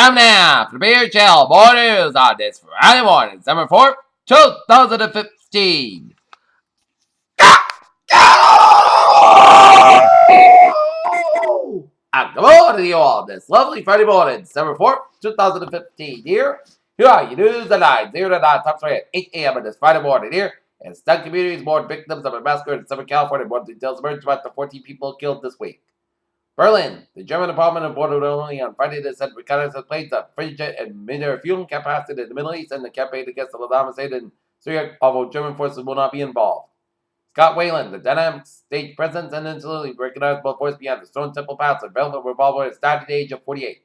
Time now for the Beer Chill Board News on this Friday morning, December 4th, 2015. And good morning to you all this lovely Friday morning, December 4th, 2015. Here are your news headlines. Here tonight, top story at 8 a.m. on this Friday morning. Here, and stun communities mourn victims of a massacre in Southern California. More details emerged about the 14 people killed this week. Berlin, the German Department of Border Only on Friday they said reconnaissance planes of frigate and military fuel capacity in the Middle East and the campaign against the Saddam Hussein in Syria, although German forces will not be involved. Scott Wayland, the dynamic state presence and instantly recognizable voice behind the Stone Temple Pass, a velvet revolver at the age of 48.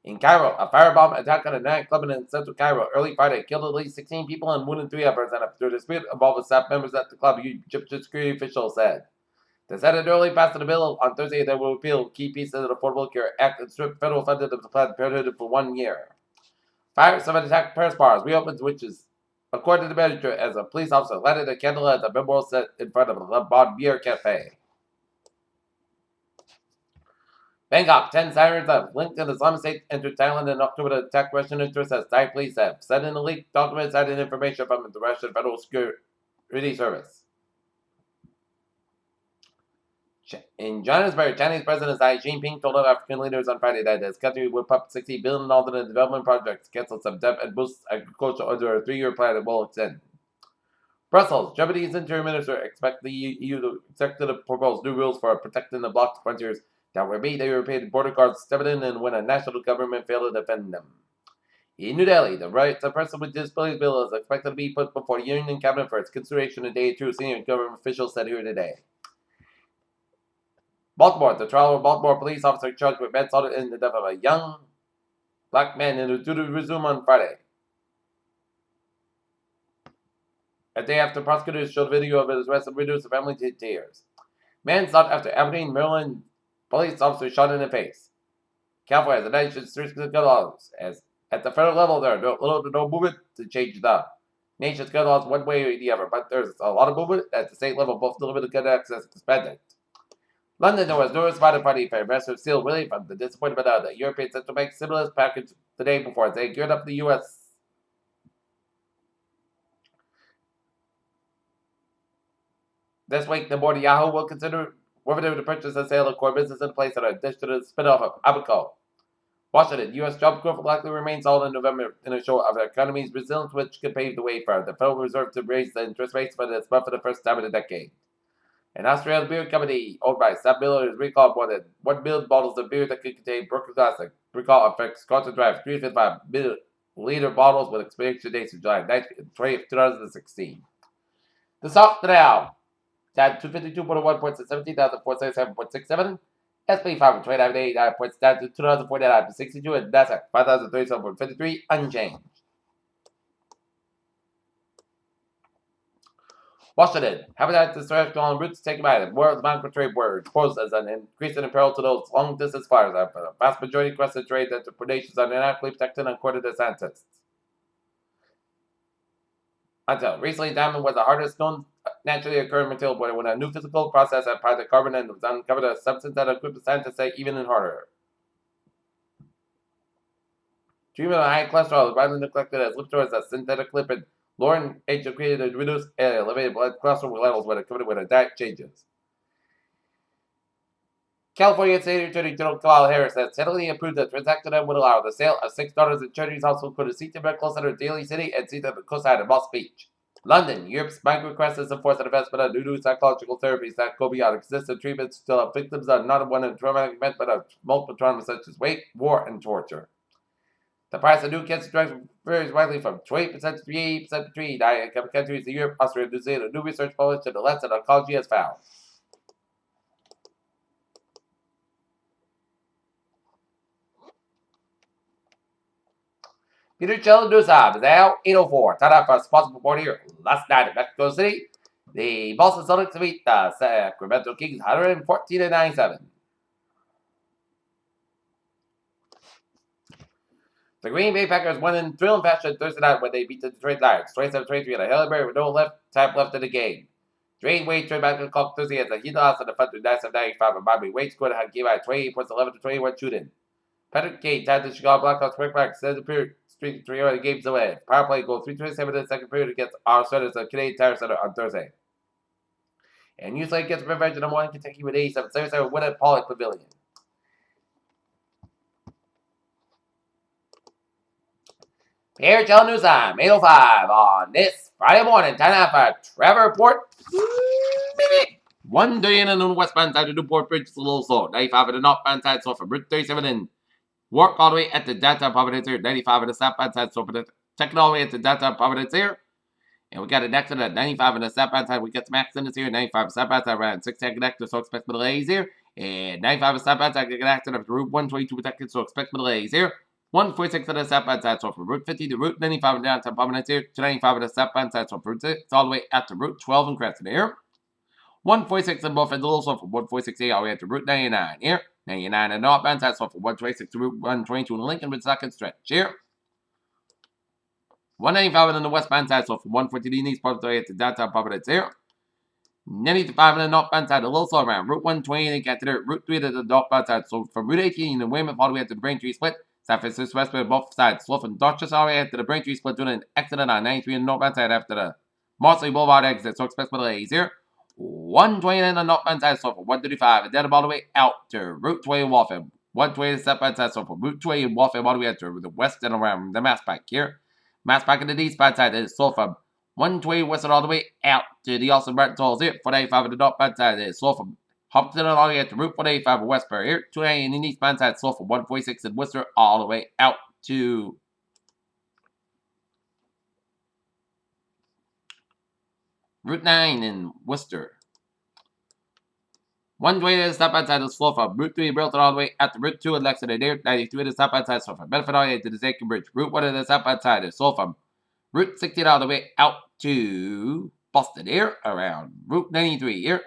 In Cairo, a firebomb attack on a nightclub in central Cairo early Friday killed at least 16 people and wounded 3 others, and after a dispute involving staff members at the club, Egyptian security officials said. The Senate early passed a bill on Thursday that will repeal key pieces of the Affordable Care Act and strip federal funding of the Planned Parenthood for 1 year. Fires have attacked Paris bars, reopened witches, according to the manager, as a police officer lighted a candle at the memorial set in front of the Bon Beer Cafe. Bangkok, 10 sirens of linked to the Islamic State entered Thailand in October to attack Russian interests, as Thai police have said in a leaked document citing information from the Russian Federal Security Service. In Johannesburg, Chinese President Xi Jinping told African leaders on Friday that his country would pump $60 billion into development projects, cancel some debt, and boost agriculture under a 3-year plan that will extend. Brussels, Germany's interior minister expects the EU to propose new rules for protecting the bloc's frontiers that would meet the European border guards stepping in and when a national government failed to defend them. In New Delhi, the Rights of Person with Disabilities bill is expected to be put before the Union Cabinet for its consideration today, two senior government officials said here today. Baltimore, the trial of a Baltimore police officer charged with manslaughter in the death of a young black man is due to resume on Friday. A day after prosecutors showed video of his arrest and reduced the family to tears. Man sought after Aberdeen, Maryland police officer shot in the face. California has the nation's strictest gun laws. As at the federal level, there are no movement to change the nation's gun laws one way or the other, but there's a lot of movement at the state level, both to limit gun access and suspend it. London, there was no responded party for massive steel relief from the disappointment of the European Central Bank stimulus package the day before they geared up the U.S. This week, the board of Yahoo will consider whether to purchase and sale of core business in place in addition to the spin-off of Abaco. Washington, U.S. job growth will likely remain solid in November in a show of the economy's resilience, which could pave the way for the Federal Reserve to raise the interest rates for this month for the first time in a decade. An Australian beer company owned by Sam Miller has recalled more than 1 million bottles of beer that could contain Brooklyn Classic. Recall affects Scotch and Drive 355 milliliter bottles with expiration dates of July 20, 2016. The stock now at 252.1 points at 17,477.67. SP 529.89 points down to 2,049.62, and NASDAQ 5,037.53 unchanged. Washington, habitat destruction on routes taken by the world's migratory birds posed as an increase in peril to those long-distance flyers. The vast majority of crested trade that the predations are inadequately protected according to scientists. Until recently, diamond was the hardest known naturally occurring material, but when a new physical process applied to carbon and was uncovered, a substance that equipped scientists say even harder. Treatment of high cholesterol is widely neglected as lipitor as a synthetic lipid. Lauren H. created to reduce elevated blood cholesterol levels when accompanied with diet changes. California State Attorney General Kamala Harris has steadily approved a transaction that would allow the sale of 6 daughters in charities also included Seaton Medical Center in Daly City and Seaton Coastside in Moss Beach. London, Europe's migrant crisis enforced an investment on new psychological therapies that go beyond existing treatments to help victims of not one of traumatic event but of multiple traumas such as rape, war, and torture. The price of new cancer drugs varies widely from 28% to 38% between income countries in Europe, Austria, and New Zealand. New research published in the Lancet Oncology has found. Peter Chill News Hub is now 8:04. Time out for a responsible report here. Last night in Mexico City, the Boston Celtics beat the Sacramento Kings 114-97. The Green Bay Packers won in thrilling fashion Thursday night when they beat the Detroit Lions 27-23 on a Hail Mary with no time left in the game. Dwayne Wade turned back to the clock Thursday as the Heat lost on the front to 97-95, and Bobby Wade scored a game by 28 points, 11-21 shooting. Patrick Kane tied the Chicago Blackhawks quick-back, says the period, streak 3 other games away. Power play goal 3:27 in the second period against our Senators at Canadian Tire Center on Thursday. And UCLA gets revenge in the morning, Kentucky with 87. Thursday win at Pollock Pavilion. PHL News Time, 8:05 on this Friday morning. Time now for Trevor Report. 1:30 on the westbound side of Newport Bridge, it's a little slow. 95 on the northbound side, so from Route 37 and work all the way at the downtown Providence here. 95 on the southbound side, so for the checking all the way at the downtown Providence here. And we got an accident at 95 on the southbound side. We got some accidents here. 95 southbound side around 610 connector, so expect delays here. And 95 on southbound side, get an accident up to Route 122 protected, so expect delays here. 146 on the southbound side, so from Route 50 to Route 95 on downtown Providence here. 295 on the southbound side, so from Route 6 all the way out to Route 12 in Crescent here. 146 on both ends, a little slow from 146A all the way out to Route 99 here. 99 on the northbound side, so from 126 to Route 122 in Lincoln with second stretch here. 195 on the westbound side, so from 140 in East Park all the way to downtown Providence here. 95 on the northbound side, a little slow around Route 120 and get to there. Route 3 to the northbound side, so from Route 18 in Weymouth all the way up to the Braintree split. San Francisco westbound both sides, slow from Dorchester all the way after the Braintree split doing an accident on 93 on the northbound side after the Marsley Boulevard exit, so expect delays here. 120 on the northbound side, so from 135 and then all the way out to Route 20 in Waltham. 120 southbound side, so from Route 20 in Waltham all the way out to the west and around the Mass Pike here. Mass Pike in the eastbound side is slow from 120 west and all the way out to the Austin Martin Tolls here. 485 on the northbound side is slow from Hopkins all the way out to Route 185 in Westbury here. 290 in the eastbound side, slow from 146 in Worcester all the way out to Route 9 in Worcester. 120 to the southbound side is slow from Route 3 in Burlington all the way out to Route 2 in Lexington here. 93 to the southbound side, slow from Bedford all the way to the Zakin Bridge. Route 1 to the southbound side is slow from Route 16 all the way out to Boston here. Around Route 93 here.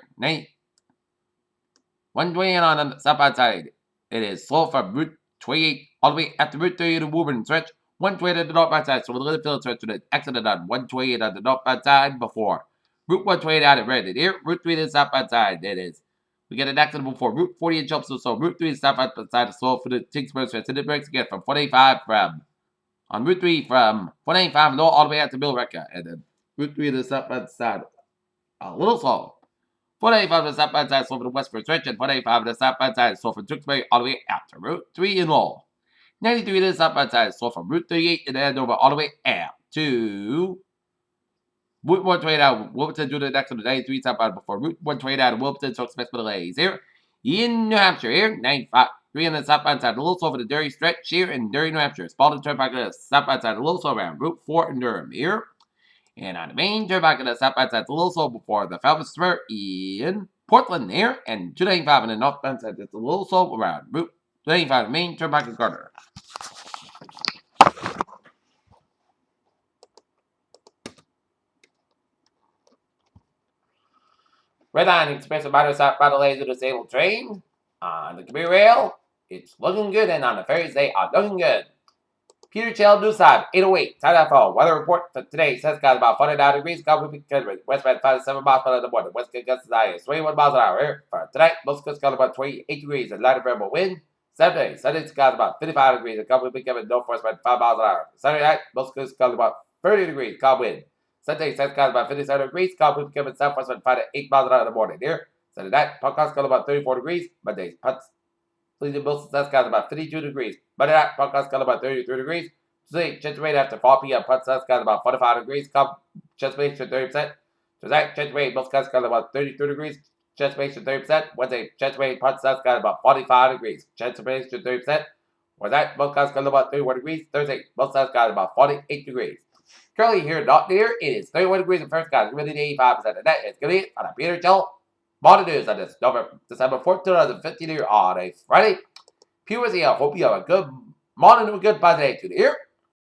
120 on the southbound side. It is slow from Route 28 all the way out to Route 30 to Woburn stretch. 120 on the northbound side, so with a little field stretch to the accident on 128 on the northbound side before. Route 128 out of Reddit here. Route 3 to the southbound side. It is. We get an accident before Route 40 in Chelsea, so Route 3 to the southbound side is slow for the Tingsburg stretch. And it breaks again from 485 from on Route 3 from 495 low all the way out to Bill Recca. And then Route 3 to the southbound side. A little slow. 485 to the southbound side, slow for the Westford stretch, and 485 to the southbound side, slow from Tewksbury all the way out to Route 3 in Lowell. 93 to the southbound side, slow from Route 38 in Andover all the way out to Route 128 out of Wilmington to the next one, 93 southbound before Route 128 out of Wilmington, so expect delays here. In New Hampshire here, 95, 3 on the southbound side, a little slow for the Derry stretch here in Derry, New Hampshire. Spalding Turnpike on the southbound side, a little slow around Route 4 in Durham here. And on the main turnpike on the southbound side, it's a little slow before the Falmouth Spur in Portland here. And 295 on the northbound side, it's a little slow around Route 295, the main turnpike in Gardner. Red Line Express and Minor southbound delays to the disabled train. On the commuter rail, it's looking good, and on the ferries, they are looking good. Peter Chell News Time, 808, time info. Weather report for today says got about 49 degrees, Calgary, westbound 57 miles per hour in the morning, west gust is high, 21 miles an hour here. For tonight, most coast got about 28 degrees and light variable wind. Sunday's got about 55 degrees and Calgary, northwest about 5 miles an hour. Saturday night, most coast got about 30 degrees, calm wind. Sunday, sun's got about 57 degrees, calm wind becoming southwest about 5 to 8 miles an hour in the morning here. Saturday night, podcast got about 34 degrees. Monday, Putts, Cleveland, Wilson, sun's got about 52 degrees. Monday night, podcast got about 33 degrees. Today, chance rate after 4 p.m. Putts, sun's got about 45 degrees. Chance rate to 30%. Tonight, chance rate, most guys got about 33 degrees. Chance rate to 30%. Wednesday, chance rate, Putts, sun's got about 45 degrees. Chance rate to 30%. Wednesday, most guys got about 31 degrees. Thursday, most guys got about 48 degrees. Currently here, not near, it is 31 degrees in first class, humidity 85%. And that is going to be on a Peter Chell Morning News on this December 4th, 2015 here on a Friday. Pure here, hope you have a good morning and a good bad day to the ear.